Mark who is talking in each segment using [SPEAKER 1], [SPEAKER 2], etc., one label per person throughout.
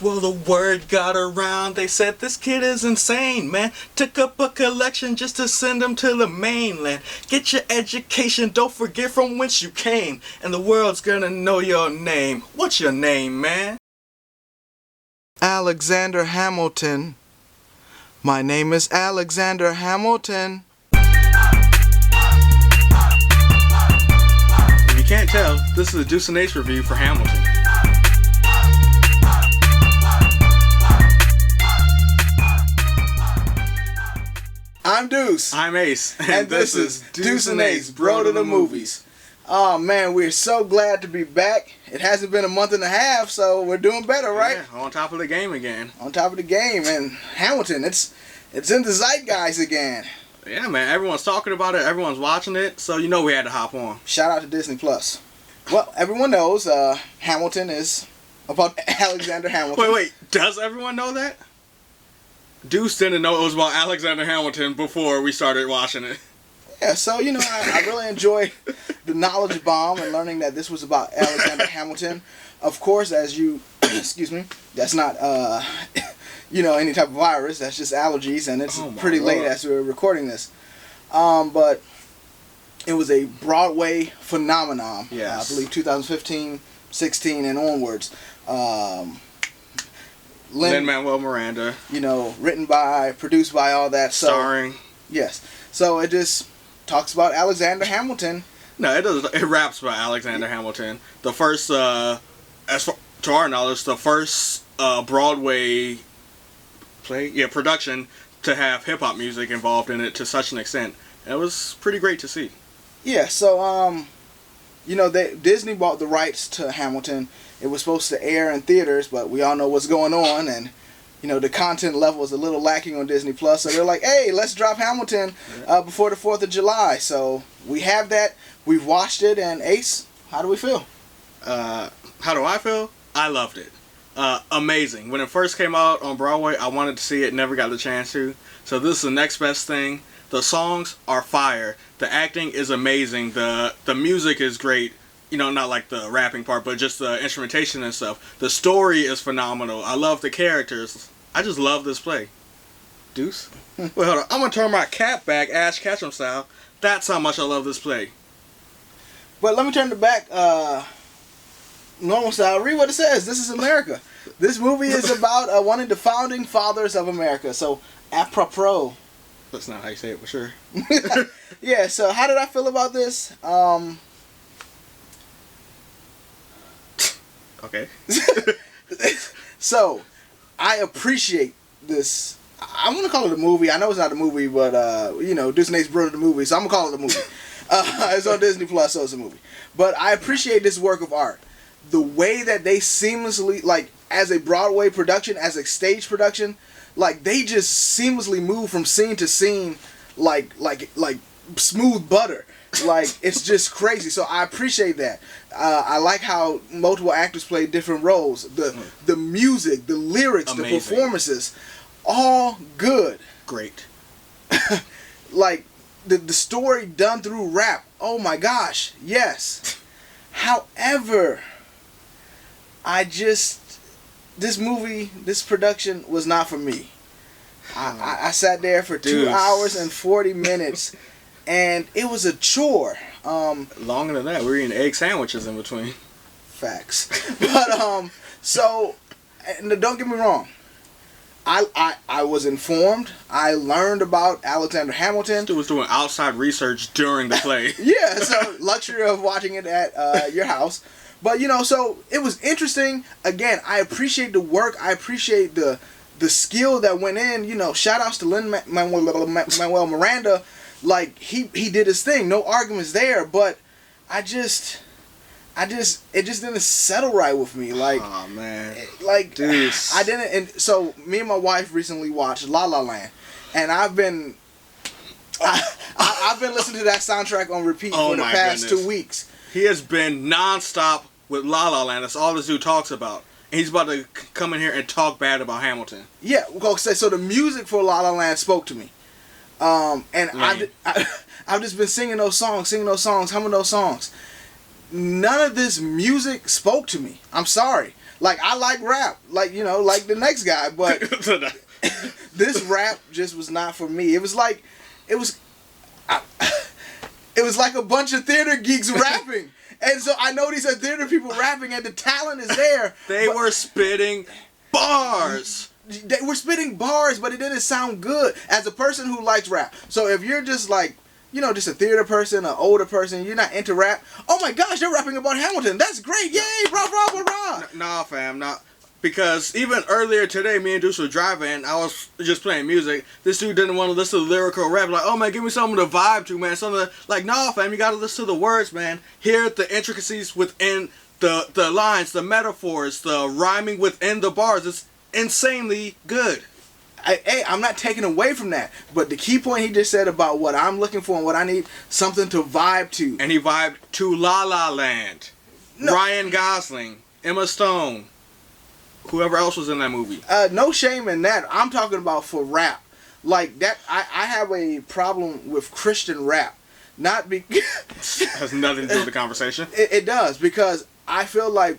[SPEAKER 1] Well, the word got around, they said this kid is insane, man. Took up a collection just to send him to the mainland. Get your education, don't forget from whence you came. And the world's gonna know your name. What's your name, man?
[SPEAKER 2] Alexander Hamilton. My name is Alexander Hamilton.
[SPEAKER 1] If you can't tell, this is a Deuce Ace review for Hamilton.
[SPEAKER 2] I'm Deuce.
[SPEAKER 1] I'm Ace.
[SPEAKER 2] And this is Deuce and Ace, Bro to the Movies. Oh man, we're so glad to be back. It hasn't been a month and a half, so we're doing better, right?
[SPEAKER 1] Yeah, on top of the game again.
[SPEAKER 2] On top of the game, and Hamilton, it's in the zeitgeist again.
[SPEAKER 1] Yeah, man, everyone's talking about it, everyone's watching it, so you know we had to hop on.
[SPEAKER 2] Shout out to Disney Plus. Well, everyone knows Hamilton is about Alexander Hamilton.
[SPEAKER 1] Wait, does everyone know that? Deuce didn't know it was about Alexander Hamilton before we started watching it.
[SPEAKER 2] Yeah, so, you know, I really enjoyed the knowledge bomb and learning that this was about Alexander Hamilton. Of course, as you, excuse me, that's not, you know, any type of virus. That's just allergies, and it's pretty late as we're recording this. But it was a Broadway phenomenon.
[SPEAKER 1] Yes.
[SPEAKER 2] I believe 2015, 16, and onwards.
[SPEAKER 1] Lin-Manuel Miranda.
[SPEAKER 2] You know, written by, produced by, all that. So,
[SPEAKER 1] starring.
[SPEAKER 2] Yes. So it just talks about Alexander Hamilton.
[SPEAKER 1] No, it does. It raps about Alexander Hamilton. The first, as far to our knowledge, the first Broadway production to have hip hop music involved in it to such an extent. It was pretty great to see.
[SPEAKER 2] Yeah. So you know, Disney bought the rights to Hamilton. It was supposed to air in theaters, but we all know what's going on, and you know the content level is a little lacking on Disney Plus. So they're like, "Hey, let's drop Hamilton before the 4th of July." So we have that. We've watched it, and Ace, how do we feel?
[SPEAKER 1] How do I feel? I loved it. Amazing. When it first came out on Broadway, I wanted to see it. Never got the chance to. So this is the next best thing. The songs are fire. The acting is amazing. The music is great. You know, not like the rapping part, but just the instrumentation and stuff. The story is phenomenal. I love the characters. I just love this play. Deuce? Wait, hold on. I'm going to turn my cap back, Ash Ketchum style. That's how much I love this play.
[SPEAKER 2] But let me turn it back normal style. Read what it says. This is America. This movie is about one of the founding fathers of America. So, apropos.
[SPEAKER 1] That's not how you say it, for sure.
[SPEAKER 2] Yeah, so how did I feel about this?
[SPEAKER 1] Okay.
[SPEAKER 2] So, I appreciate this. I'm going to call it a movie. I know it's not a movie, but, you know, Deuce and Ace brought the movie, so I'm going to call it a movie. It's on Disney Plus, so it's a movie. But I appreciate this work of art. The way that they seamlessly, like, as a Broadway production, as a stage production, like, they just seamlessly move from scene to scene like smooth butter. Like, it's just crazy. So I appreciate that. I like how multiple actors play different roles. The music, the lyrics, amazing. The performances, all good.
[SPEAKER 1] Great.
[SPEAKER 2] Like, the story done through rap. Oh my gosh, yes. However, this movie, this production was not for me. I sat there for 2 hours and 40 minutes. And it was a chore.
[SPEAKER 1] Longer than that. We were eating egg sandwiches in between.
[SPEAKER 2] Facts. But, so, and don't get me wrong. I was informed. I learned about Alexander Hamilton.
[SPEAKER 1] Stu was doing outside research during the play.
[SPEAKER 2] Yeah, so luxury of watching it at your house. But, you know, so it was interesting. Again, I appreciate the work. I appreciate the skill that went in. You know, shout outs to Lin-Manuel Miranda. Like, he did his thing. No arguments there. But it just didn't settle right with me. Like,
[SPEAKER 1] oh man,
[SPEAKER 2] like,
[SPEAKER 1] Deuce.
[SPEAKER 2] I didn't. And so me and my wife recently watched La La Land, and I've been listening to that soundtrack on repeat for the past 2 weeks.
[SPEAKER 1] He has been nonstop with La La Land. That's all this dude talks about. And he's about to come in here and talk bad about Hamilton. Yeah,
[SPEAKER 2] so the music for La La Land spoke to me. And I've just been singing those songs, humming those songs. None of this music spoke to me. I'm sorry. Like, I like rap, like, you know, like the next guy, but this rap just was not for me. It was like it was like a bunch of theater geeks rapping. And so I know these are theater people rapping, and the talent is there.
[SPEAKER 1] They were spitting bars.
[SPEAKER 2] They were spitting bars, but it didn't sound good as a person who likes rap. So if you're just like, you know, just a theater person, an older person, you're not into rap, oh my gosh, they're rapping about Hamilton. That's great. Yay, rah, rah, rah, rah.
[SPEAKER 1] Nah, fam, nah. Because even earlier today, me and Deuce were driving, I was just playing music. This dude didn't want to listen to lyrical rap. Like, oh man, give me something to vibe to, man. Something like, nah, fam, you gotta listen to the words, man. Hear the intricacies within the lines, the metaphors, the rhyming within the bars. It's insanely good.
[SPEAKER 2] Hey, I'm not taking away from that. But the key point he just said about what I'm looking for and what I need, something to vibe to.
[SPEAKER 1] And he vibed to La La Land. No. Ryan Gosling, Emma Stone, whoever else was in that movie.
[SPEAKER 2] No shame in that. I'm talking about for rap. Like that, I have a problem with Christian rap. Not because
[SPEAKER 1] has nothing to do with the conversation.
[SPEAKER 2] It does, because I feel like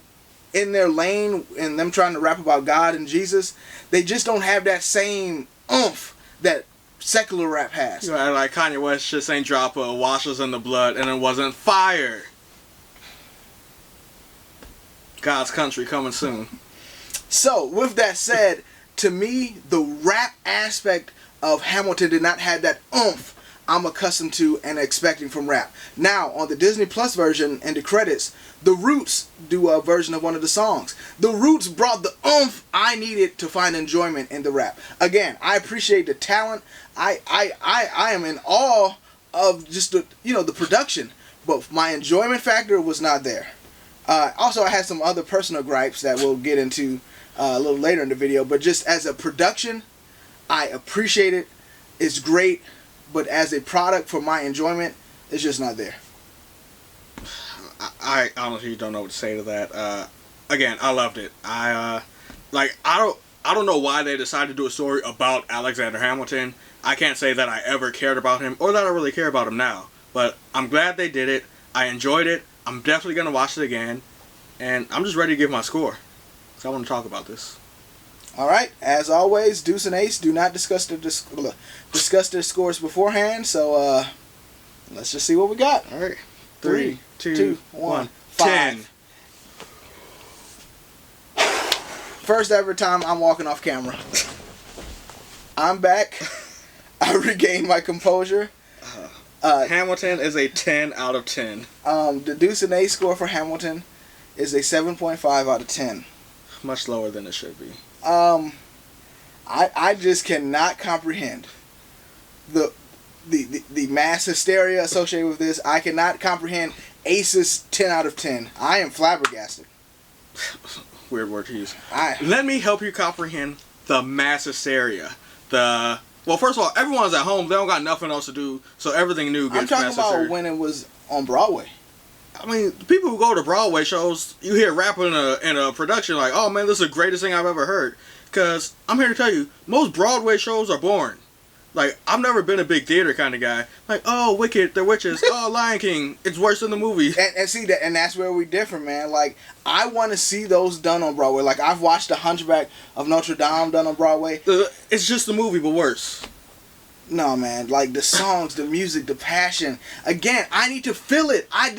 [SPEAKER 2] in their lane and them trying to rap about God and Jesus, they just don't have that same oomph that secular rap has.
[SPEAKER 1] You know, like Kanye West just ain't drop a wash us in the blood and it wasn't fire. God's country coming soon.
[SPEAKER 2] So, with that said, to me, the rap aspect of Hamilton did not have that oomph I'm accustomed to and expecting from rap. Now, on the Disney Plus version and the credits, The Roots do a version of one of the songs. The Roots brought the oomph I needed to find enjoyment in the rap. Again, I appreciate the talent. I am in awe of just the, you know, the production, but my enjoyment factor was not there. Also, I had some other personal gripes that we'll get into a little later in the video, but just as a production, I appreciate it. It's great. But as a product for my enjoyment, it's just not there.
[SPEAKER 1] I honestly don't know what to say to that. Again, I loved it. I don't know why they decided to do a story about Alexander Hamilton. I can't say that I ever cared about him or that I really care about him now. But I'm glad they did it. I enjoyed it. I'm definitely going to watch it again. And I'm just ready to give my score. So I want to talk about this.
[SPEAKER 2] All right, as always, Deuce and Ace do not discuss their scores beforehand. So let's just see what we got.
[SPEAKER 1] All right,
[SPEAKER 2] 3, 2, 1, 5.
[SPEAKER 1] 10.
[SPEAKER 2] First ever time I'm walking off camera. I'm back. I regained my composure.
[SPEAKER 1] Hamilton is a 10 out of 10.
[SPEAKER 2] The Deuce and Ace score for Hamilton is a 7.5 out of 10.
[SPEAKER 1] Much lower than it should be.
[SPEAKER 2] I just cannot comprehend the mass hysteria associated with this. I cannot comprehend Ace's 10 out of 10. I am flabbergasted.
[SPEAKER 1] Weird word to use. Let me help you comprehend the mass hysteria. Well, first of all, everyone's at home. They don't got nothing else to do, so everything new gets mass hysteria. I'm talking about
[SPEAKER 2] when it was on Broadway.
[SPEAKER 1] I mean, people who go to Broadway shows, you hear rap in a production like, oh man, this is the greatest thing I've ever heard. Because I'm here to tell you, most Broadway shows are boring. Like, I've never been a big theater kind of guy. Like, oh, Wicked, The Witches, oh, Lion King, it's worse than the movie.
[SPEAKER 2] And see, and that's where we differ, man. Like, I want to see those done on Broadway. Like, I've watched The Hunchback of Notre Dame done on Broadway.
[SPEAKER 1] It's just the movie, but worse.
[SPEAKER 2] No, man. Like, the songs, the music, the passion. Again, I need to feel it. I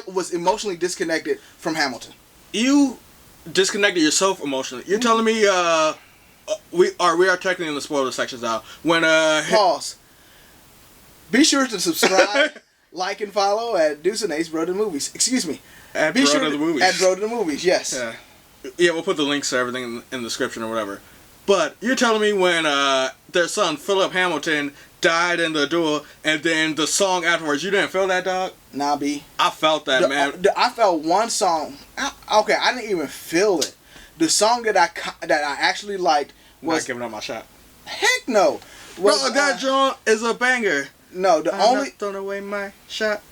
[SPEAKER 2] was emotionally disconnected from Hamilton.
[SPEAKER 1] You disconnected yourself emotionally. You're telling me we are technically in the spoiler sections now. When
[SPEAKER 2] pause. Be sure to subscribe, like, and follow at Deuce and Ace Bro to the Movies. Excuse me.
[SPEAKER 1] At Bro to the Movies.
[SPEAKER 2] At Bro to the Movies. Yes.
[SPEAKER 1] Yeah, we'll put the links to everything in the description or whatever. But you're telling me when their son Philip Hamilton died in the duel, and then the song afterwards, you didn't feel that, dog?
[SPEAKER 2] Nah, B.
[SPEAKER 1] I felt that, man.
[SPEAKER 2] I felt one song. Okay, I didn't even feel it. The song that I actually liked was
[SPEAKER 1] Not Giving Up My Shot.
[SPEAKER 2] Heck no.
[SPEAKER 1] Bro, that joint is a banger.
[SPEAKER 2] No, I'm not
[SPEAKER 1] throwing away my shot.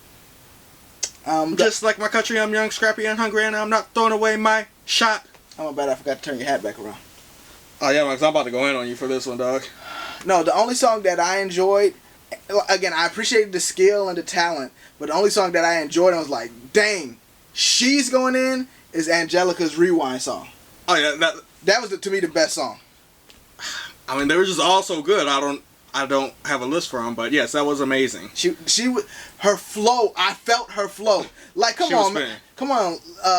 [SPEAKER 1] Just like my country, I'm young, scrappy, and hungry, and I'm not throwing away my shot.
[SPEAKER 2] Oh, my bad, I forgot to turn your hat back around.
[SPEAKER 1] Oh, yeah, because I'm about to go in on you for this one, dog.
[SPEAKER 2] No, the only song that I enjoyed, again, I appreciated the skill and the talent, but the only song that I enjoyed, I was like, dang, she's going in, is Angelica's Rewind song.
[SPEAKER 1] Oh yeah,
[SPEAKER 2] That was to me the best song.
[SPEAKER 1] I mean, they were just all so good. I don't have a list for them, but yes, that was amazing.
[SPEAKER 2] Her flow. I felt her flow. Like, come on, man. Come on.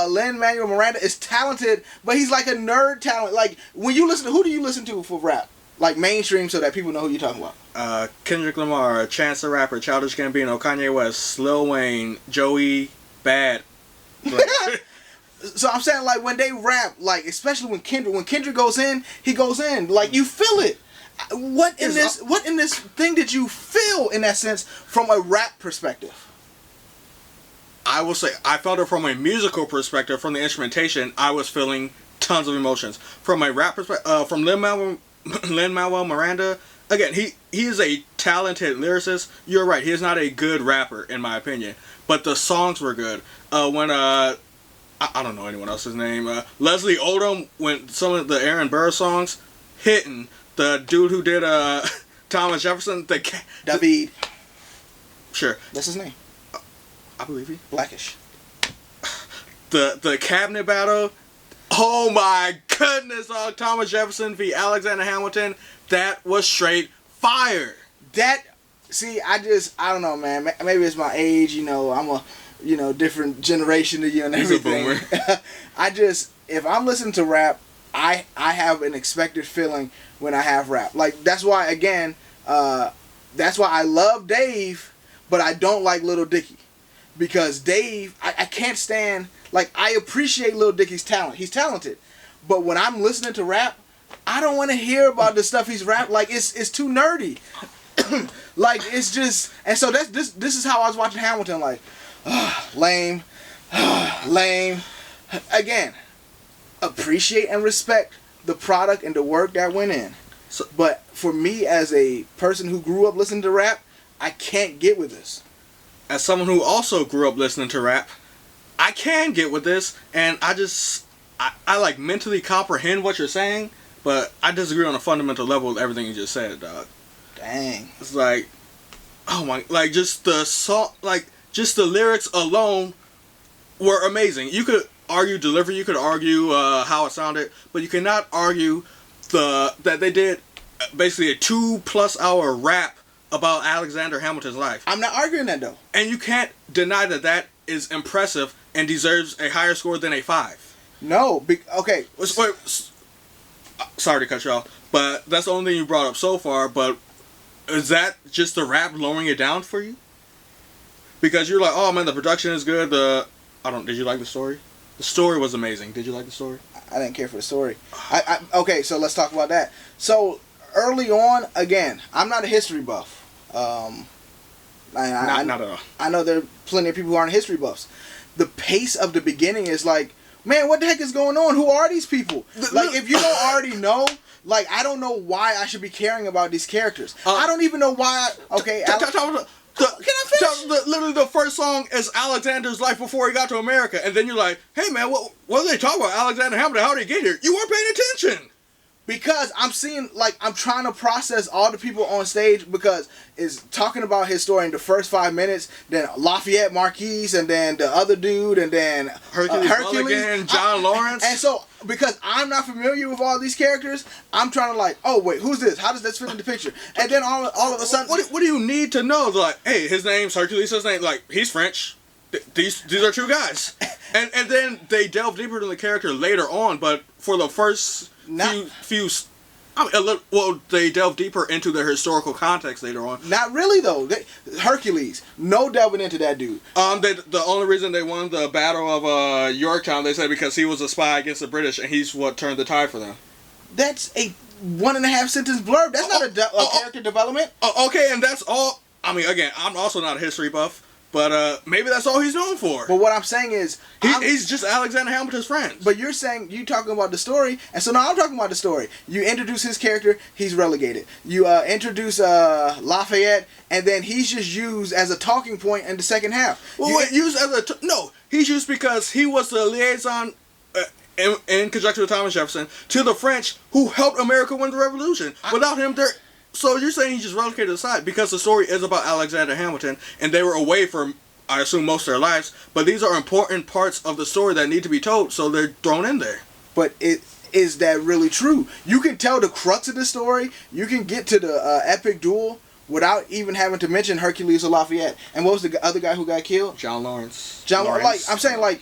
[SPEAKER 2] Lin-Manuel Miranda is talented, but he's like a nerd talent. Like, when you listen to, who do you listen to for rap? Like mainstream, so that people know who you're talking about.
[SPEAKER 1] Kendrick Lamar, Chance the Rapper, Childish Gambino, Kanye West, Lil Wayne, Joey Bad.
[SPEAKER 2] So I'm saying, like, when they rap, like, especially when Kendrick goes in, he goes in. Like, you feel it. What in this thing did you feel in that sense from a rap perspective?
[SPEAKER 1] I will say I felt it from a musical perspective. From the instrumentation, I was feeling tons of emotions. From a rap perspective, from Lin-Manuel Miranda, again, he is a talented lyricist. You're right, he is not a good rapper in my opinion, but the songs were good. When I don't know anyone else's name, Leslie Odom, when some of the Aaron Burr songs hitting. The dude who did Thomas Jefferson,
[SPEAKER 2] David.
[SPEAKER 1] Sure.
[SPEAKER 2] That's his name.
[SPEAKER 1] I believe he.
[SPEAKER 2] Blackish.
[SPEAKER 1] The cabinet battle. Oh my goodness, Thomas Jefferson v. Alexander Hamilton. That was straight fire.
[SPEAKER 2] I don't know, man. Maybe it's my age, I'm a, different generation than you and everything.
[SPEAKER 1] He's a boomer.
[SPEAKER 2] If I'm listening to rap, I have an expected feeling when I have rap. Like, that's why, again, that's why I love Dave, but I don't like Lil Dicky. Because Dave, I can't stand, like, I appreciate Lil Dicky's talent. He's talented. But when I'm listening to rap, I don't want to hear about the stuff he's rapped. Like, it's too nerdy. Like, it's just, and so this is how I was watching Hamilton, like, lame, lame. Again, appreciate and respect the product and the work that went in. But for me, as a person who grew up listening to rap, I can't get with this.
[SPEAKER 1] As someone who also grew up listening to rap, I can get with this, and I like mentally comprehend what you're saying, but I disagree on a fundamental level with everything you just said, dog.
[SPEAKER 2] Dang.
[SPEAKER 1] It's like, oh my, like just the song, like just the lyrics alone were amazing. You could argue delivery, you could argue how it sounded, but you cannot argue that they did basically a 2+ hour rap about Alexander Hamilton's life.
[SPEAKER 2] I'm not arguing that though.
[SPEAKER 1] And you can't deny that is impressive and deserves a higher score than a 5.
[SPEAKER 2] No, okay.
[SPEAKER 1] Wait, sorry to cut you off, but that's the only thing you brought up so far, but is that just the rap lowering it down for you? Because you're like, oh man, the production is good, did you like the story? The story was amazing. Did you like the story?
[SPEAKER 2] I didn't care for the story. Okay, so let's talk about that. So, early on, again, I'm not a history buff.
[SPEAKER 1] Not at all.
[SPEAKER 2] I know there are plenty of people who aren't history buffs. The pace of the beginning is like, man, what the heck is going on? Who are these people? Like, if you don't already know, like, I don't know why I should be caring about these characters. I don't even know why. Okay, can I finish?
[SPEAKER 1] Literally, the first song is Alexander's life before he got to America, and then you're like, hey man, what are they talking about? Alexander Hamilton, how did he get here? You weren't paying attention.
[SPEAKER 2] Because I'm seeing, like, I'm trying to process all the people on stage, because it's talking about his story in the first 5 minutes, then Lafayette Marquise, and then the other dude, and then
[SPEAKER 1] Hercules, John Lawrence.
[SPEAKER 2] And so, because I'm not familiar with all these characters, I'm trying to like, oh wait, who's this? How does this fit in the picture? And then all of a sudden,
[SPEAKER 1] what do you need to know? Like, hey, his name's Hercules. His name, like, he's French. These are true guys. And then they delve deeper into the character later on, but for the first few they delve deeper into their historical context later on.
[SPEAKER 2] Not really though. Hercules, no delving into that dude.
[SPEAKER 1] The only reason they won the Battle of Yorktown, they said, because he was a spy against the British, and he's what turned the tide for them.
[SPEAKER 2] That's a 1.5 sentence blurb. That's not a character development.
[SPEAKER 1] Okay, and that's all. I mean, again, I'm also not a history buff. But maybe that's all he's known for.
[SPEAKER 2] But what I'm saying is,
[SPEAKER 1] he's just Alexander Hamilton's friend.
[SPEAKER 2] But you're saying, you talking about the story, and so now I'm talking about the story. You introduce his character, he's relegated. You introduce Lafayette, and then he's just used as a talking point in the second half.
[SPEAKER 1] Well, he's used because he was the liaison in conjunction with Thomas Jefferson to the French who helped America win the Revolution. Without him, So you're saying he just relegated aside because the story is about Alexander Hamilton, and they were away from I assume, most of their lives. But these are important parts of the story that need to be told, so they're thrown in there.
[SPEAKER 2] But is that really true? You can tell the crux of the story. You can get to the epic duel without even having to mention Hercules or Lafayette. And what was the other guy who got killed?
[SPEAKER 1] John Lawrence.
[SPEAKER 2] Like, I'm saying, like...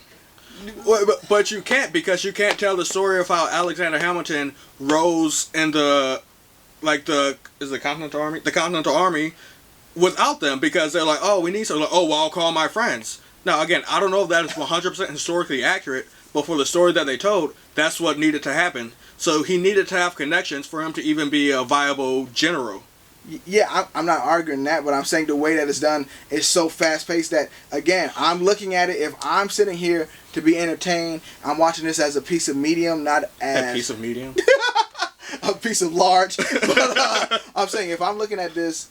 [SPEAKER 1] But you can't, because you can't tell the story of how Alexander Hamilton rose in the Continental Army? The Continental Army without them, because they're like, oh, we need some, like, oh, well, I'll call my friends. Now, again, I don't know if that is 100% historically accurate, but for the story that they told, that's what needed to happen. So he needed to have connections for him to even be a viable general.
[SPEAKER 2] Yeah, I'm not arguing that, but I'm saying the way that it's done is so fast-paced that, again, I'm looking at it, if I'm sitting here to be entertained, I'm watching this as a piece of medium, not as...
[SPEAKER 1] A piece of medium?
[SPEAKER 2] A piece of large. But I'm saying, if I'm looking at this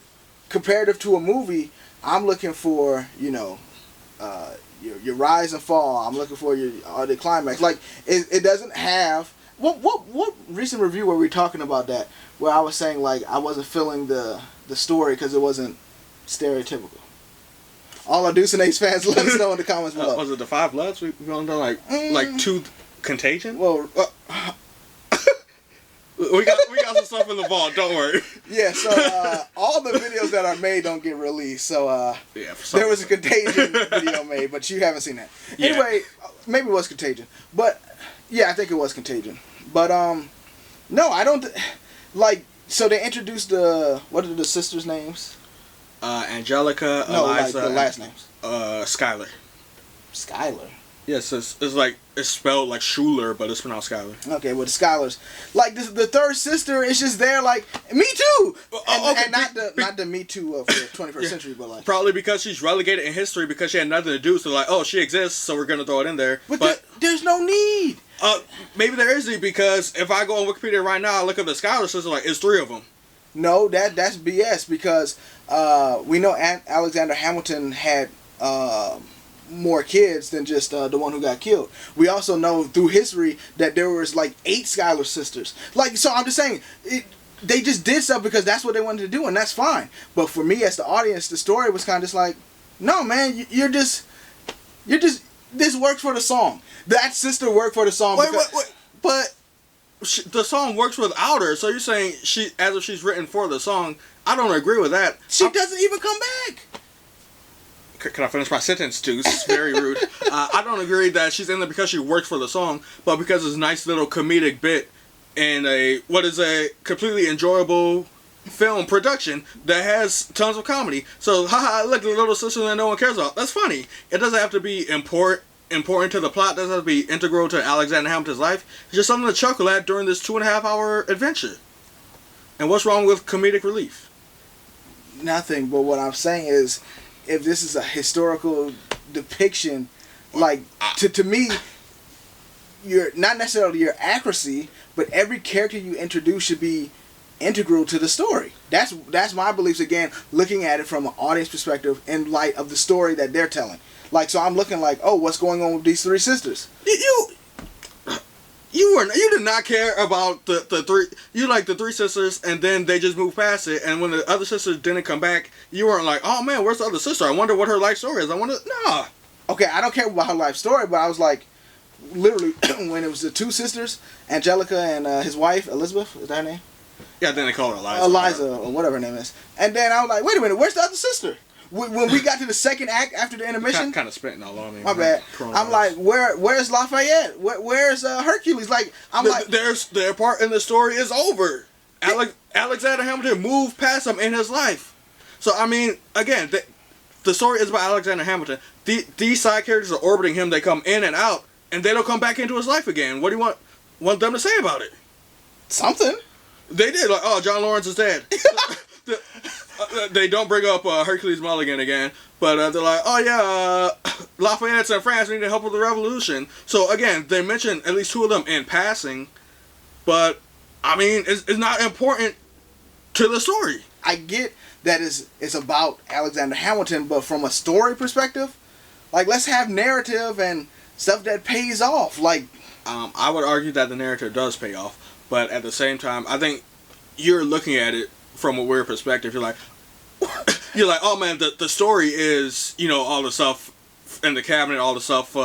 [SPEAKER 2] comparative to a movie, I'm looking for, your rise and fall. I'm looking for the climax. Like, it doesn't have... What recent review were we talking about that? Where I was saying, like, I wasn't feeling the story because it wasn't stereotypical. All our Deuce and Ace fans, let us know in the comments below.
[SPEAKER 1] Was it the Five Bloods? We only done like two Contagion?
[SPEAKER 2] Well,
[SPEAKER 1] we got some stuff in the vault. Don't worry.
[SPEAKER 2] Yeah. So all the videos that are made don't get released. So there was a Contagion video made, but you haven't seen that.
[SPEAKER 1] Yeah.
[SPEAKER 2] Anyway, maybe it was Contagion, but yeah, I think it was Contagion. But no, I don't. Like, so they introduced what are the sisters' names?
[SPEAKER 1] Angelica,
[SPEAKER 2] no,
[SPEAKER 1] Eliza,
[SPEAKER 2] like the last names.
[SPEAKER 1] Skylar.
[SPEAKER 2] Skylar. Yes,
[SPEAKER 1] it's spelled like Schuler, but it's pronounced Skylar.
[SPEAKER 2] Okay, well, the Skylars. Like, the third sister is just there, like, me too! And not the me too of the 21st century, but like...
[SPEAKER 1] Probably because she's relegated in history because she had nothing to do, so like, oh, she exists, so we're gonna throw it in there.
[SPEAKER 2] But there's no need!
[SPEAKER 1] Maybe there is need, because if I go on Wikipedia right now, I look up the Skylar sisters, like, it's 3 of them.
[SPEAKER 2] No, that's BS, because we know Alexander Hamilton had... more kids than just the one who got killed. We also know through history that there was like 8 Skylar sisters. Like, so I'm just saying, they just did stuff because that's what they wanted to do, and that's fine. But for me as the audience, the story was kind of just like, no, man, you're just this works for the song. That sister worked for the song.
[SPEAKER 1] Wait. But the song works without her. So you're saying as if she's written for the song? I don't agree with that.
[SPEAKER 2] She doesn't even come back.
[SPEAKER 1] Can I finish my sentence, Deuce? It's very rude. I don't agree that she's in there because she works for the song, but because it's a nice little comedic bit in a completely enjoyable film production that has tons of comedy. So, haha, look, the little sister that no one cares about. That's funny. It doesn't have to be important to the plot. It doesn't have to be integral to Alexander Hamilton's life. It's just something to chuckle at during this 2.5-hour adventure. And what's wrong with comedic relief?
[SPEAKER 2] Nothing, but what I'm saying is, if this is a historical depiction, like, to me, you're not necessarily your accuracy, but every character you introduce should be integral to the story. That's my beliefs, again, looking at it from an audience perspective in light of the story that they're telling. Like, so I'm looking like, oh, what's going on with these 3 sisters?
[SPEAKER 1] You did not care about the 3. You like the 3 sisters, and then they just moved past it. And when the other sisters didn't come back, you weren't like, "Oh man, where's the other sister? I wonder what her life story is." Nah.
[SPEAKER 2] Okay, I don't care about her life story, but I was like, literally, when it was the 2 sisters, Angelica and his wife Elizabeth, is that her name?
[SPEAKER 1] Yeah, then they call her Eliza.
[SPEAKER 2] Eliza, or whatever her name is. And then I was like, wait a minute, where's the other sister? When we got to the second act after the intermission,
[SPEAKER 1] kind of spitting all on me.
[SPEAKER 2] My bad. I'm like, where's Lafayette? Where's Hercules? Like,
[SPEAKER 1] their part in the story is over. Alexander Hamilton moved past him in his life. So I mean, again, the story is about Alexander Hamilton. These side characters are orbiting him. They come in and out, and they don't come back into his life again. What do you want them to say about it?
[SPEAKER 2] Something.
[SPEAKER 1] They did, like, oh, John Lawrence is dead. They don't bring up Hercules Mulligan again, but they're like, oh yeah, Lafayette's in France, we need to help with the revolution. So again, they mention at least 2 of them in passing, but I mean, it's not important to the story.
[SPEAKER 2] I get that it's about Alexander Hamilton, but from a story perspective, like, let's have narrative and stuff that pays off. Like,
[SPEAKER 1] I would argue that the narrative does pay off, but at the same time, I think you're looking at it from a weird perspective. You're like, you're like, oh man, the story is, you know, all the stuff in the cabinet, all the stuff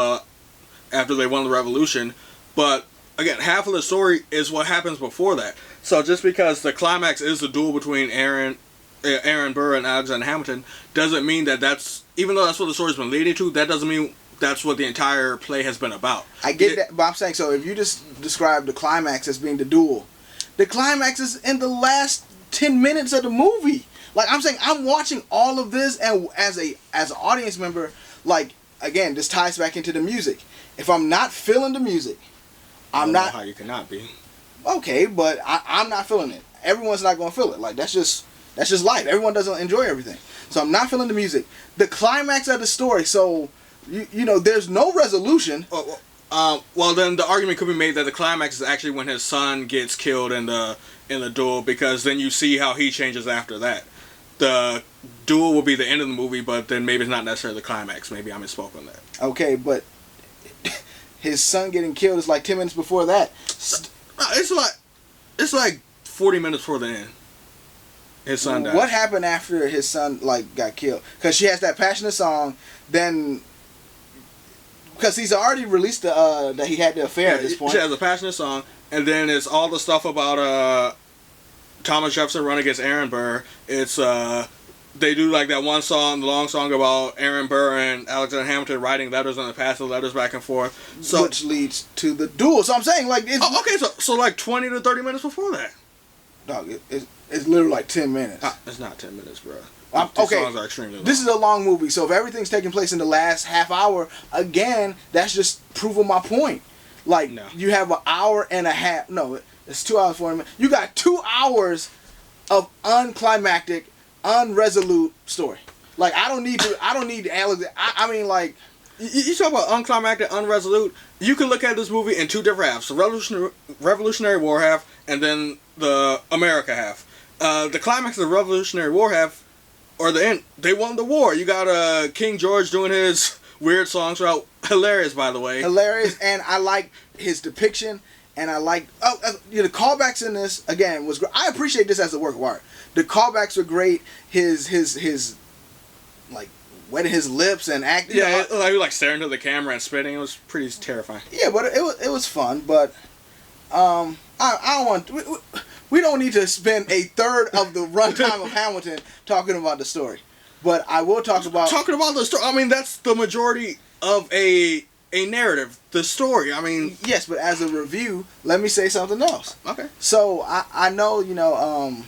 [SPEAKER 1] after they won the revolution. But again, half of the story is what happens before that. So just because the climax is the duel between Aaron Burr and Alexander Hamilton doesn't mean that's, even though that's what the story's been leading to, that doesn't mean that's what the entire play has been about.
[SPEAKER 2] I get that, but I'm saying, so if you just describe the climax as being the duel, the climax is in the last 10 minutes of the movie. Like, I'm saying, I'm watching all of this, and as an audience member, like, again, this ties back into the music. If I'm not feeling the music,
[SPEAKER 1] I don't know how you cannot be.
[SPEAKER 2] Okay, but I'm not feeling it. Everyone's not going to feel it. Like, that's just life. Everyone doesn't enjoy everything. So I'm not feeling the music. The climax of the story, so, you know, there's no resolution.
[SPEAKER 1] Well, then the argument could be made that the climax is actually when his son gets killed in the duel, because then you see how he changes after that. The duel will be the end of the movie, but then maybe it's not necessarily the climax. Maybe I misspoke on that.
[SPEAKER 2] Okay, but his son getting killed is like 10 minutes before that.
[SPEAKER 1] It's like 40 minutes before the end. His son died.
[SPEAKER 2] What happened after his son got killed? Because she has that passionate song, then. Because he's already released that he had the affair at this point.
[SPEAKER 1] She has a passionate song, and then it's all the stuff about Thomas Jefferson running against Aaron Burr. It's they do like that one song, the long song about Aaron Burr and Alexander Hamilton writing letters and passing letters back and forth. So,
[SPEAKER 2] which leads to the duel. So I'm saying, like, it's...
[SPEAKER 1] Oh, okay, so like 20 to 30 minutes before that.
[SPEAKER 2] Dog, it's literally like 10 minutes.
[SPEAKER 1] It's not 10 minutes, bro.
[SPEAKER 2] Okay,
[SPEAKER 1] songs are extremely long.
[SPEAKER 2] This is a long movie, so if everything's taking place in the last half hour, again, that's just proving my point. Like,
[SPEAKER 1] no.
[SPEAKER 2] You have an hour and a half. No, it's 2 hours, 40 minutes. You got 2 hours of unclimactic, unresolute story. Like, I don't need Alex. I mean, like...
[SPEAKER 1] You talk about unclimactic, unresolute. You can look at this movie in 2 different halves. The Revolutionary War half, and then the America half. The climax of the Revolutionary War half, or the end, they won the war. You got King George doing his weird songs throughout. Hilarious, by the way.
[SPEAKER 2] Hilarious, and I like his depiction, and I like... the callbacks in this, again, was great. I appreciate this as a work of art. The callbacks were great. His like, wetting his lips and acting.
[SPEAKER 1] Yeah, he was like staring to the camera and spitting. It was pretty terrifying.
[SPEAKER 2] Yeah, but it was fun. But I don't want... We don't need to spend a third of the runtime of Hamilton talking about the story. But I will talk about...
[SPEAKER 1] Talking about the story. I mean, that's the majority of a narrative. The story. I mean...
[SPEAKER 2] Yes, but as a review, let me say something else.
[SPEAKER 1] Okay.
[SPEAKER 2] So, I know, you know...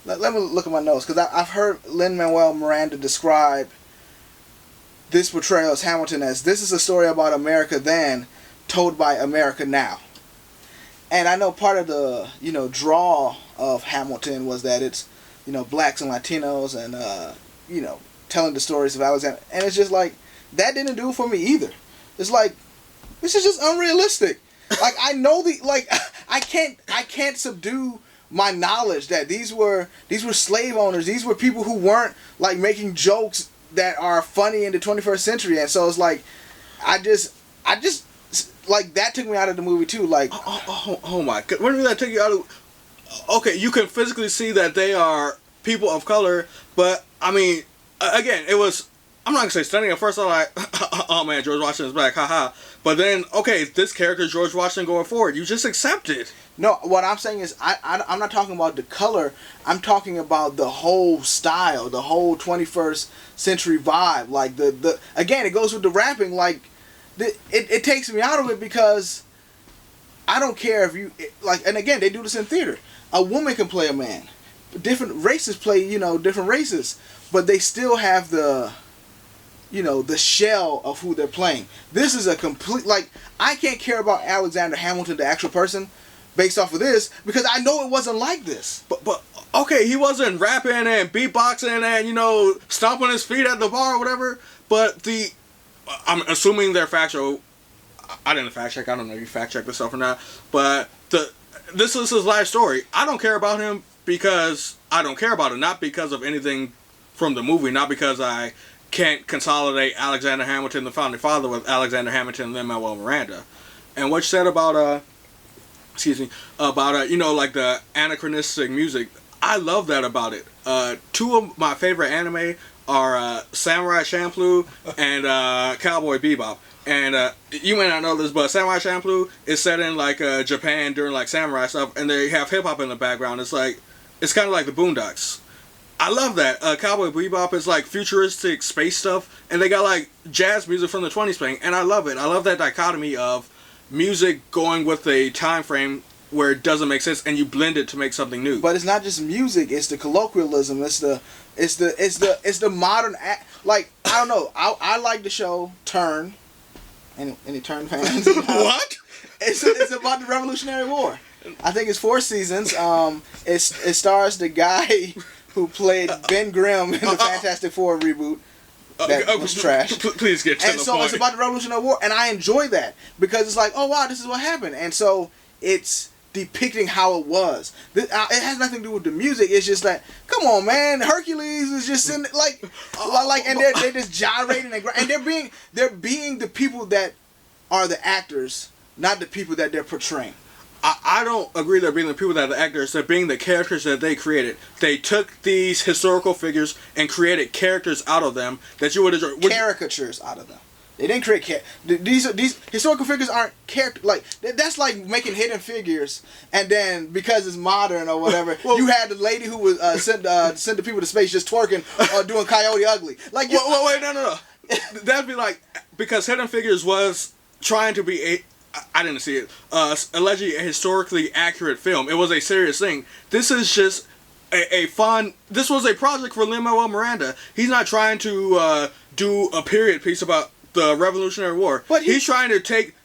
[SPEAKER 2] Let me look at my notes. Because I've heard Lin-Manuel Miranda describe this portrayal as Hamilton as, this is a story about America then, told by America now. And I know part of the, you know, draw of Hamilton was that it's, you know, blacks and Latinos and, you know, telling the stories of Alexander. And it's just like, that didn't do it for me either. It's like, this is just unrealistic. Like, I know I can't subdue my knowledge that these were slave owners. These were people who weren't, like, making jokes that are funny in the 21st century. And so it's like, I just like, that took me out of the movie too. Like,
[SPEAKER 1] oh my god, what do you mean that took you out of? Okay, you can physically see that they are people of color, but I mean, again, it was. I'm not gonna say stunning at first. I'm like, oh man, George Washington's back, haha. But then, okay, this character is George Washington going forward. You just accept it.
[SPEAKER 2] No, what I'm saying is, I'm not talking about the color. I'm talking about the whole style, the whole 21st century vibe. Like again, it goes with the rapping. Like. It takes me out of it because I don't care if you... Like, and again, they do this in theater. A woman can play a man. Different races play, you know, different races. But they still have the, you know, the shell of who they're playing. This is a complete... Like, I can't care about Alexander Hamilton, the actual person, based off of this, because I know it wasn't like this.
[SPEAKER 1] But okay, he wasn't rapping and beatboxing and, you know, stomping his feet at the bar or whatever. But I'm assuming they're factual. I didn't fact check. I don't know if you fact check this stuff or not. But this is his life story. I don't care about him because I don't care about it. Not because of anything from the movie. Not because I can't consolidate Alexander Hamilton, the founding father, with Alexander Hamilton and Lin-Manuel Miranda. And what you said about you know, like the anachronistic music. I love that about it. Two of my favorite anime are Samurai Champloo and Cowboy Bebop. And you may not know this, but Samurai Champloo is set in like Japan during like samurai stuff, and they have hip hop in the background. It's kind of like the Boondocks. I love that. Cowboy Bebop is like futuristic space stuff, and they got like jazz music from the 20s playing, and I love it. I love that dichotomy of music going with a time frame where it doesn't make sense, and you blend it to make something new.
[SPEAKER 2] But it's not just music; it's the colloquialism. It's the modern like I don't know. I like the show Turn. Any Turn fans?
[SPEAKER 1] What?
[SPEAKER 2] It's about the Revolutionary War. I think it's 4 seasons. It stars the guy who played Ben Grimm in the Fantastic Four reboot. That was trash.
[SPEAKER 1] Please get to the point.
[SPEAKER 2] And so it's about the Revolutionary War, and I enjoy that because it's like, oh wow, this is what happened, and so it's depicting how it was. It has nothing to do with the music. It's just like, come on, man, Hercules is just in like, and they're just gyrating and they're being the people that are the actors, not the people that they're portraying.
[SPEAKER 1] I don't agree they're being the people that are the actors. They're being the characters that they created. They took these historical figures and created characters out of them that you would enjoy.
[SPEAKER 2] Caricatures out of them. They didn't create these historical figures aren't character like that's like making Hidden Figures, and then because it's modern or whatever, well, you had the lady who was sent the people to space just twerking or doing Coyote Ugly. Like
[SPEAKER 1] wait, no. That'd be like, because Hidden Figures was trying to be I didn't see it. Allegedly a historically accurate film. It was a serious thing. This is just a fun. This was a project for Lin-Manuel Miranda. He's not trying to do a period piece about the Revolutionary War. But he's trying to take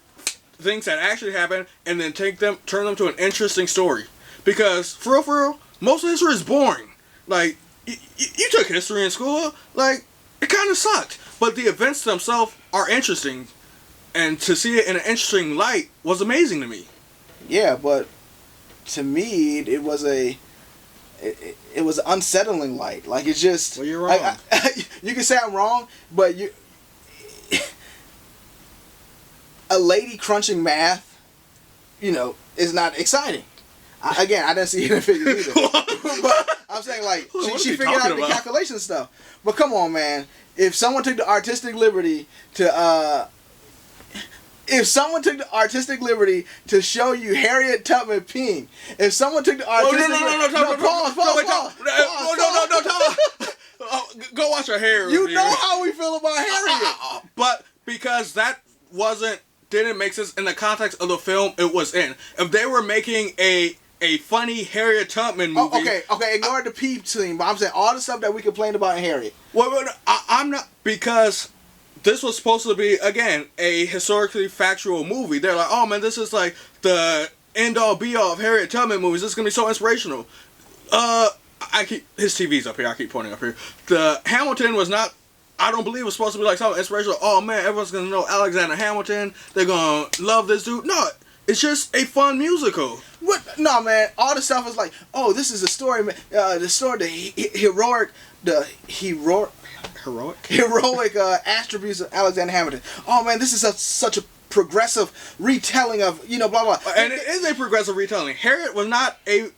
[SPEAKER 1] things that actually happened and then turn them to an interesting story. Because for real, most of history is boring. Like you took history in school. Like it kind of sucked. But the events themselves are interesting. And to see it in an interesting light was amazing to me.
[SPEAKER 2] Yeah, but to me, it was an unsettling light. Like it's just.
[SPEAKER 1] Well, you're wrong.
[SPEAKER 2] You can say I'm wrong, but a lady crunching math, is not exciting. I didn't see Hidden Figures either. But I'm saying like she figured out the calculation stuff. But come on, man! If someone took the artistic liberty to show you Harriet Tubman peeing, if someone took the artistic
[SPEAKER 1] go watch her hair.
[SPEAKER 2] You know how we feel about Harriet.
[SPEAKER 1] But because that didn't make sense in the context of the film it was in. If they were making a funny Harriet Tubman movie...
[SPEAKER 2] Okay, ignore the peep scene, but I'm saying all the stuff that we complained about in Harriet.
[SPEAKER 1] Well, I'm not... Because this was supposed to be, again, a historically factual movie. They're like, oh man, this is like the end-all be-all of Harriet Tubman movies. This is going to be so inspirational. His TV's up here. I keep pointing up here. The Hamilton was not... I don't believe it was supposed to be like something inspirational. Oh man, everyone's going to know Alexander Hamilton. They're going to love this dude. No, it's just a fun musical.
[SPEAKER 2] What? No, man. All the stuff is like, oh, this is a story, heroic attributes of Alexander Hamilton. Oh man, this is such a progressive retelling of blah blah.
[SPEAKER 1] And it is a progressive retelling. Harriet was not they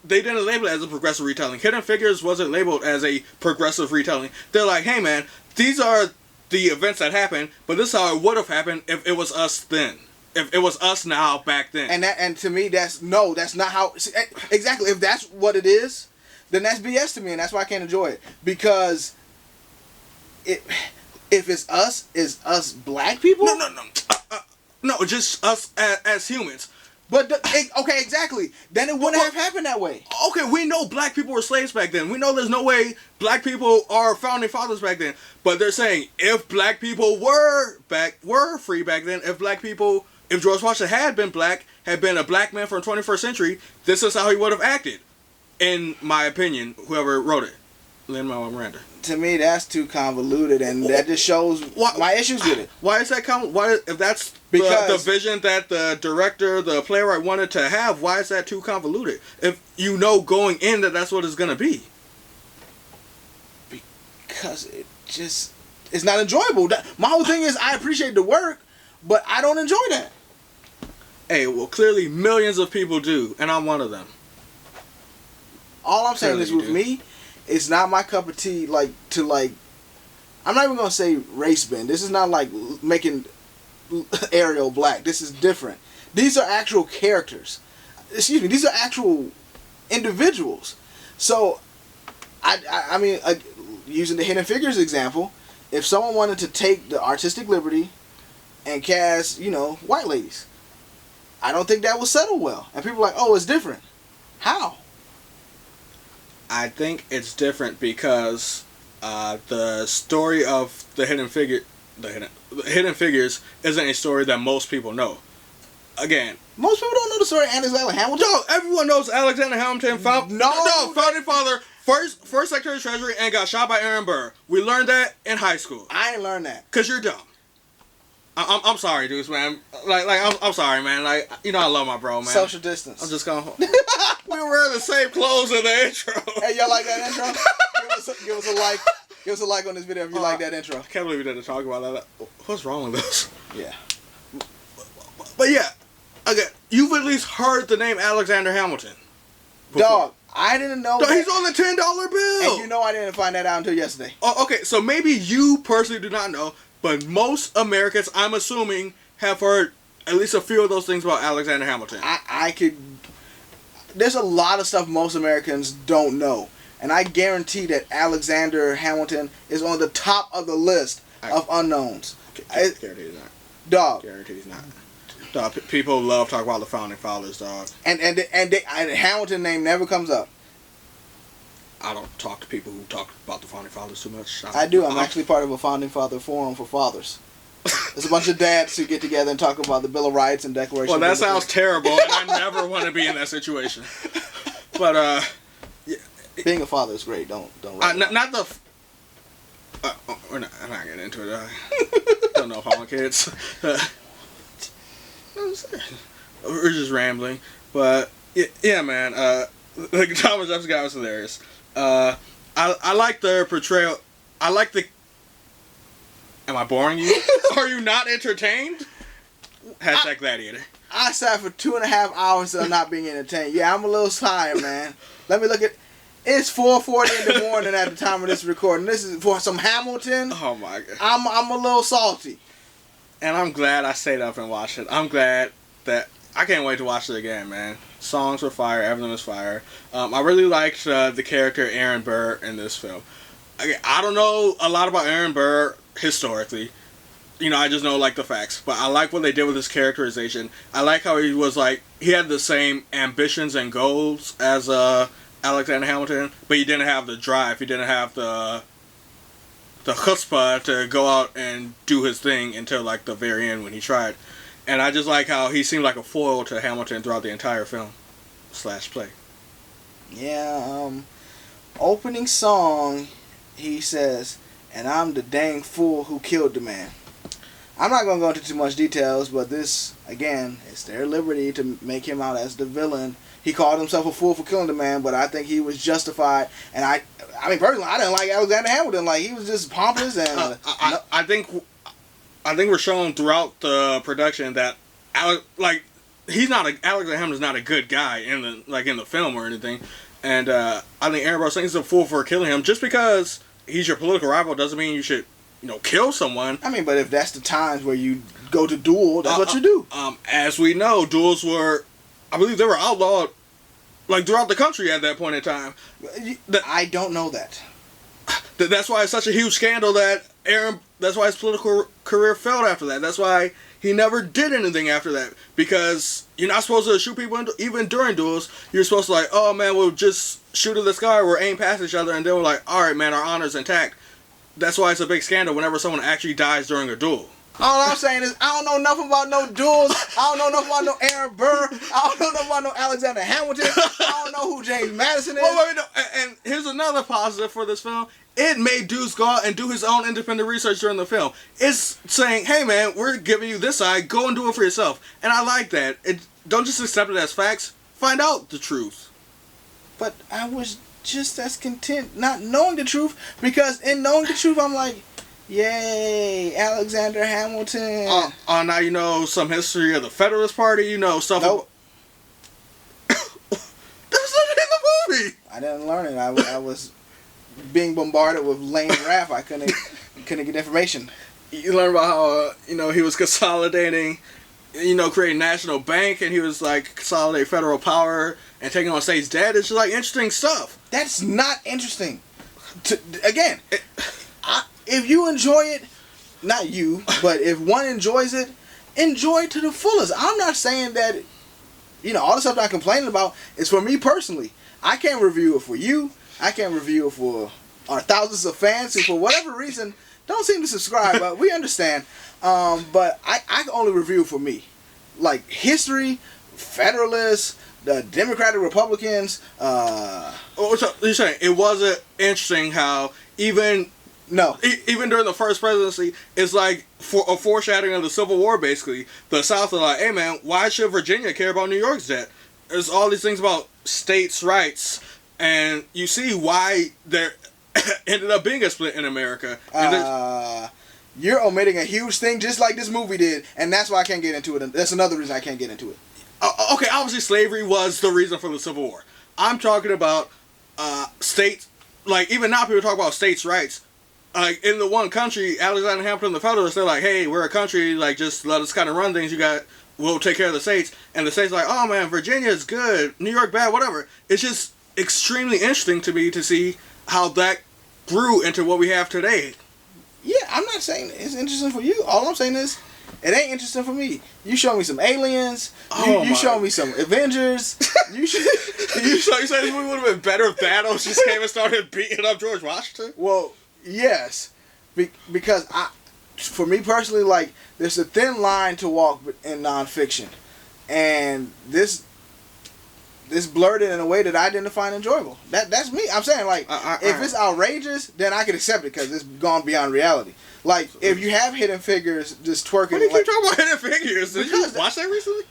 [SPEAKER 1] didn't label it as a progressive retelling. Hidden Figures wasn't labeled as a progressive retelling. They're like, hey man, these are the events that happened, but this is how it would have happened if it was us then. If it was us now back then. And
[SPEAKER 2] to me that's not how exactly. If that's what it is, then that's BS to me, and that's why I can't enjoy it. Because if it's us black people?
[SPEAKER 1] No, just us as humans.
[SPEAKER 2] But okay, exactly. Then it wouldn't have happened that way.
[SPEAKER 1] Okay, we know black people were slaves back then. We know there's no way black people are founding fathers back then. But they're saying if black people were free back then, if George Washington had been a black man from the 21st century, this is how he would have acted. In my opinion, whoever wrote it, Lin-Manuel Miranda.
[SPEAKER 2] To me, that's too convoluted, and that just shows my issues with it.
[SPEAKER 1] Why is that convoluted? If that's the vision that the director, the playwright wanted to have, why is that too convoluted? If you know going in that that's what it's going to be.
[SPEAKER 2] Because it's not enjoyable. My whole thing is I appreciate the work, but I don't enjoy that.
[SPEAKER 1] Hey, well, clearly millions of people do, and I'm one of them.
[SPEAKER 2] All I'm saying
[SPEAKER 1] Clearly
[SPEAKER 2] is
[SPEAKER 1] you
[SPEAKER 2] with
[SPEAKER 1] do.
[SPEAKER 2] me, it's not my cup of tea. I'm not even gonna say race bend. This is not like making Ariel black. This is different. These are actual characters. Excuse me. These are actual individuals. So, I mean, using the Hidden Figures example, if someone wanted to take the artistic liberty and cast, white ladies, I don't think that would settle well. And people are like, oh, it's different. How?
[SPEAKER 1] I think it's different because the story of the Hidden Figures isn't a story that most people know. Again,
[SPEAKER 2] Most people don't know the story of Alexander Hamilton.
[SPEAKER 1] no, everyone knows Alexander Hamilton. Founding father, first Secretary of Treasury, and got shot by Aaron Burr. We learned that in high school.
[SPEAKER 2] I ain't learned that.
[SPEAKER 1] Cause you're dumb. I'm sorry, Deuce, man. I'm sorry, man. Like, I love my bro, man.
[SPEAKER 2] Social distance.
[SPEAKER 1] I'm just gonna. We were wearing the same clothes in the intro.
[SPEAKER 2] Hey, y'all like that intro? give us a like. Give us a like on this video if you like that intro.
[SPEAKER 1] I can't believe we didn't talk about that. What's wrong with us?
[SPEAKER 2] Yeah.
[SPEAKER 1] But yeah, again, you've at least heard the name Alexander Hamilton before.
[SPEAKER 2] Dog, I didn't know
[SPEAKER 1] Dog,
[SPEAKER 2] that.
[SPEAKER 1] he's on the $10 bill.
[SPEAKER 2] And I didn't find that out until yesterday.
[SPEAKER 1] Oh, okay, so maybe you personally do not know, but most Americans, I'm assuming, have heard at least a few of those things about Alexander Hamilton.
[SPEAKER 2] I could... There's a lot of stuff most Americans don't know. And I guarantee that Alexander Hamilton is on the top of the list of unknowns.
[SPEAKER 1] Guarantee he's not.
[SPEAKER 2] Dog.
[SPEAKER 1] Guarantee he's not. Dog, people love talking about the founding fathers, dog.
[SPEAKER 2] And Hamilton name never comes up.
[SPEAKER 1] I don't talk to people who talk about the founding fathers too much.
[SPEAKER 2] I do. I'm actually part of a founding father forum for fathers. There's a bunch of dads who get together and talk about the Bill of Rights and Declaration.
[SPEAKER 1] Well, that
[SPEAKER 2] of
[SPEAKER 1] sounds terrible, and I never want to be in that situation. But
[SPEAKER 2] being a father is great. Don't.
[SPEAKER 1] Not the. I'm not getting into it. I don't know if I want kids. We're just rambling, but yeah, man. Like Thomas Jefferson guy was hilarious. I like their portrayal. I like the. Am I boring you? Are you not entertained? Hashtag Gladiator.
[SPEAKER 2] I sat for 2.5 hours of not being entertained. Yeah, I'm a little tired, man. Let me look at. It's 4:40 in the morning at the time of this recording. This is for some Hamilton.
[SPEAKER 1] Oh my god.
[SPEAKER 2] I'm a little salty.
[SPEAKER 1] And I'm glad I stayed up and watched it. I'm glad that I can't wait to watch it again, man. Songs were fire. Everything was fire. I really liked the character Aaron Burr in this film. I don't know a lot about Aaron Burr historically. I just know like the facts. But I like what they did with his characterization. I like how he was like he had the same ambitions and goals as Alexander Hamilton, but he didn't have the drive. He didn't have the chutzpah to go out and do his thing until like the very end when he tried. And I just like how he seemed like a foil to Hamilton throughout the entire film / play.
[SPEAKER 2] Yeah, opening song, he says, "And I'm the dang fool who killed the man." I'm not going to go into too much details, but this, again, it's their liberty to make him out as the villain. He called himself a fool for killing the man, but I think he was justified. And I mean, personally, I didn't like Alexander Hamilton. Like, he was just pompous and...
[SPEAKER 1] I think we're shown throughout the production that Alexander Hamilton's not a good guy in the film or anything. And I think Aaron Burr thinks he's a fool for killing him. Just because he's your political rival doesn't mean you should kill someone.
[SPEAKER 2] I mean, but if that's the times where you go to duel, that's what you do.
[SPEAKER 1] As we know, duels were, I believe they were outlawed, like, throughout the country at that point in time.
[SPEAKER 2] I don't know that.
[SPEAKER 1] That's why it's such a huge scandal that's why his political career failed after that. That's why he never did anything after that. Because you're not supposed to shoot people even during duels. You're supposed to like, oh man, we'll just shoot at this guy, we'll aim past each other, and then we're like, alright man, our honor's intact. That's why it's a big scandal whenever someone actually dies during a duel.
[SPEAKER 2] All I'm saying is, I don't know nothing about no duels. I don't know nothing about no Aaron Burr. I don't know nothing about no Alexander Hamilton. I don't know who James Madison is.
[SPEAKER 1] Wait, no. And here's another positive for this film. It made Deuce go out and do his own independent research during the film. It's saying, hey man, we're giving you this side, go and do it for yourself. And I like that. Don't just accept it as facts. Find out the truth. But
[SPEAKER 2] I was just as content not knowing the truth, because in knowing the truth, I'm like, yay, Alexander Hamilton.
[SPEAKER 1] Now you know some history of the Federalist Party, stuff.
[SPEAKER 2] Nope.
[SPEAKER 1] That's not in the movie.
[SPEAKER 2] I didn't learn it. I was being bombarded with lame rap. I couldn't get information.
[SPEAKER 1] You learn about how he was consolidating, creating national bank, and he was like consolidating federal power and taking on states' debt. It's just like interesting stuff.
[SPEAKER 2] That's not interesting. Again, if you enjoy it, not you, but if one enjoys it, enjoy it to the fullest. I'm not saying that, all the stuff that I'm complaining about is for me personally. I can't review it for you. I can't review it for our thousands of fans who, for whatever reason, don't seem to subscribe. But we understand. But I can only review it for me. Like history, Federalists, the Democratic Republicans.
[SPEAKER 1] So you're saying it wasn't interesting how even during the first presidency, it's like for a foreshadowing of the Civil War. Basically, the South are like, "Hey man, why should Virginia care about New York's debt?" There's all these things about states' rights, and you see why there ended up being a split in America.
[SPEAKER 2] You're omitting a huge thing, just like this movie did, and that's why I can't get into it. That's another reason I can't get into it.
[SPEAKER 1] Okay, obviously slavery was the reason for the Civil War. I'm talking about states. Like even now, people talk about states' rights. Like in the one country, Alexander Hamilton and the Federalists, they're like, "Hey, we're a country. Like just let us kind of run things. We'll take care of the states." And the states are like, "Oh man, Virginia is good, New York bad, whatever." It's just extremely interesting to me to see how that grew into what we have today.
[SPEAKER 2] Yeah, I'm not saying it's interesting for you. All I'm saying is, it ain't interesting for me. You show me some aliens. You show me some Avengers. You saying
[SPEAKER 1] this movie would have been better if Thanos just came and started beating up George Washington?
[SPEAKER 2] Well, yes, because for me personally, like there's a thin line to walk in nonfiction, and this blurred it in a way that I didn't find enjoyable. That's me. I'm saying like if it's outrageous, then I can accept it because it's gone beyond reality. Like if you have Hidden Figures just twerking.
[SPEAKER 1] What do you keep talking about Hidden Figures? Did you watch that recently?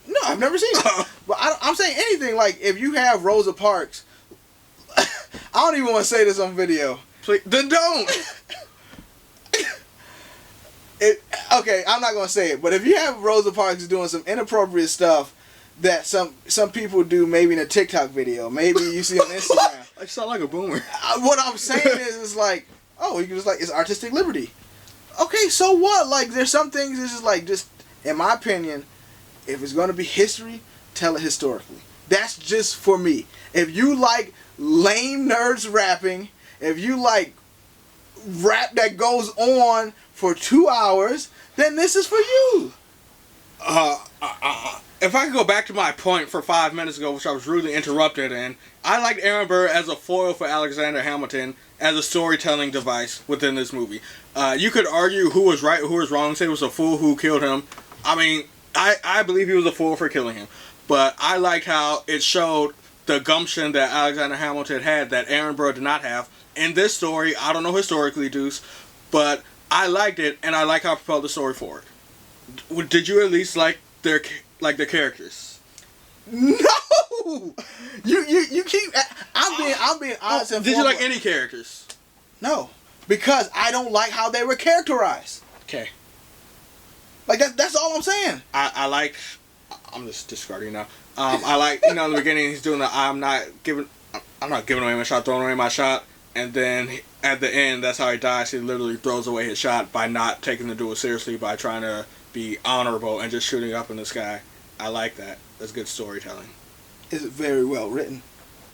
[SPEAKER 2] No, I've never seen it. But I'm saying anything like if you have Rosa Parks. I don't even want to say this on video.
[SPEAKER 1] Please, then don't.
[SPEAKER 2] Okay, I'm not gonna say it. But if you have Rosa Parks doing some inappropriate stuff that some people do, maybe in a TikTok video, maybe you see on Instagram.
[SPEAKER 1] I sound like a boomer.
[SPEAKER 2] What I'm saying is like, oh, you can just like it's artistic liberty. Okay, so what? Like, there's some things. It's just in my opinion, if it's gonna be history, tell it historically. That's just for me. If you like lame nerds rapping, if you like rap that goes on for 2 hours, then this is for you.
[SPEAKER 1] If I could go back to my point for 5 minutes ago, which I was rudely interrupted in, I liked Aaron Burr as a foil for Alexander Hamilton as a storytelling device within this movie. You could argue who was right, who was wrong, say it was a fool who killed him. I mean, I believe he was a fool for killing him. But I liked how it showed the gumption that Alexander Hamilton had that Aaron Burr did not have. In this story, I don't know historically, Deuce, but I liked it, and I like how it propelled the story forward. Did you at least like their characters?
[SPEAKER 2] No, you keep. I'm being honest.
[SPEAKER 1] Did you like any characters?
[SPEAKER 2] No, because I don't like how they were characterized.
[SPEAKER 1] Okay.
[SPEAKER 2] Like that's all I'm saying.
[SPEAKER 1] I like. I'm just discarding now. I like in the beginning he's doing the I'm not giving away my shot, throwing away my shot, and then at the end that's how he dies. He literally throws away his shot by not taking the duel seriously, by trying to be honorable and just shooting up in the sky. I like that. That's good storytelling.
[SPEAKER 2] It's very well written.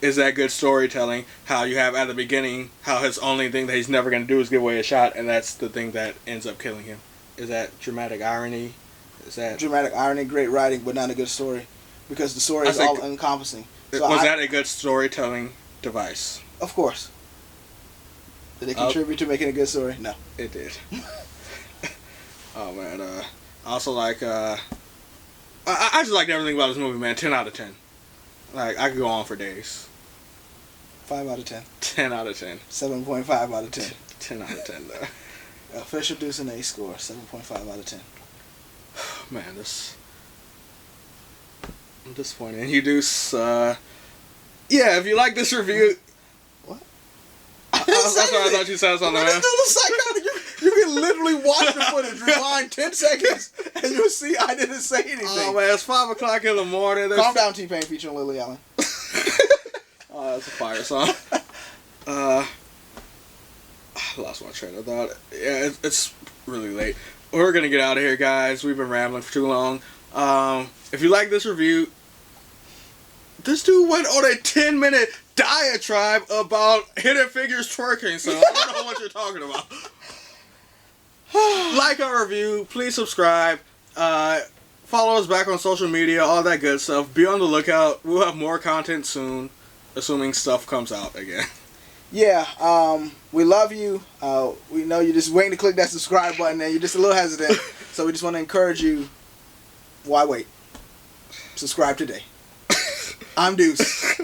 [SPEAKER 1] Is that good storytelling? How you have at the beginning how his only thing that he's never going to do is give away a shot, and that's the thing that ends up killing him. Is that dramatic irony? Is that
[SPEAKER 2] dramatic irony? Great writing, but not a good story, because the story is all encompassing.
[SPEAKER 1] So was that a good storytelling device?
[SPEAKER 2] Of course. Did it contribute to making a good story? No,
[SPEAKER 1] it did. Oh man, I also like. I just liked everything about this movie, man. 10 out of 10. Like I could go on for days.
[SPEAKER 2] 5 out of 10.
[SPEAKER 1] 10 out of 10.
[SPEAKER 2] 7.5 out of 10.
[SPEAKER 1] 10 out of 10 though.
[SPEAKER 2] Official Deuce Ace score 7.5 out of 10.
[SPEAKER 1] Man, I'm disappointed in you, Deuce. Yeah, if you like this review.
[SPEAKER 2] What?
[SPEAKER 1] I'm sorry, I thought you said something, man.
[SPEAKER 2] You can literally watch the footage, rewind 10 seconds, and you'll see I didn't say anything.
[SPEAKER 1] Oh man, it's 5 o'clock in the morning.
[SPEAKER 2] Calm down, T-Pain featuring Lily Allen.
[SPEAKER 1] Oh, that's a fire song. I lost my train of thought. Yeah, it's really late. We're gonna get out of here, guys. We've been rambling for too long. If you like this review, this dude went on a 10-minute diatribe about Hidden Figures twerking, so I don't know what you're talking about. Like our review, please subscribe, follow us back on social media, all that good stuff. Be on the lookout. We'll have more content soon, assuming stuff comes out again.
[SPEAKER 2] Yeah, we love you. We know you're just waiting to click that subscribe button and you're just a little hesitant, so we just want to encourage you. Why wait? Subscribe today. I'm Deuce.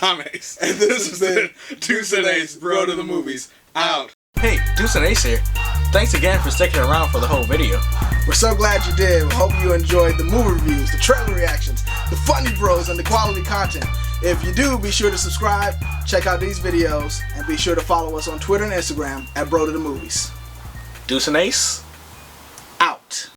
[SPEAKER 1] I'm Ace.
[SPEAKER 2] And this has been
[SPEAKER 1] Deuce and Ace, Bro to the Movies. Out. Hey, Deuce and Ace here. Thanks again for sticking around for the whole video.
[SPEAKER 2] We're so glad you did. We hope you enjoyed the movie reviews, the trailer reactions, the funny bros, and the quality content. If you do, be sure to subscribe, check out these videos, and be sure to follow us on Twitter and Instagram at Bro to the Movies.
[SPEAKER 1] Deuce and Ace.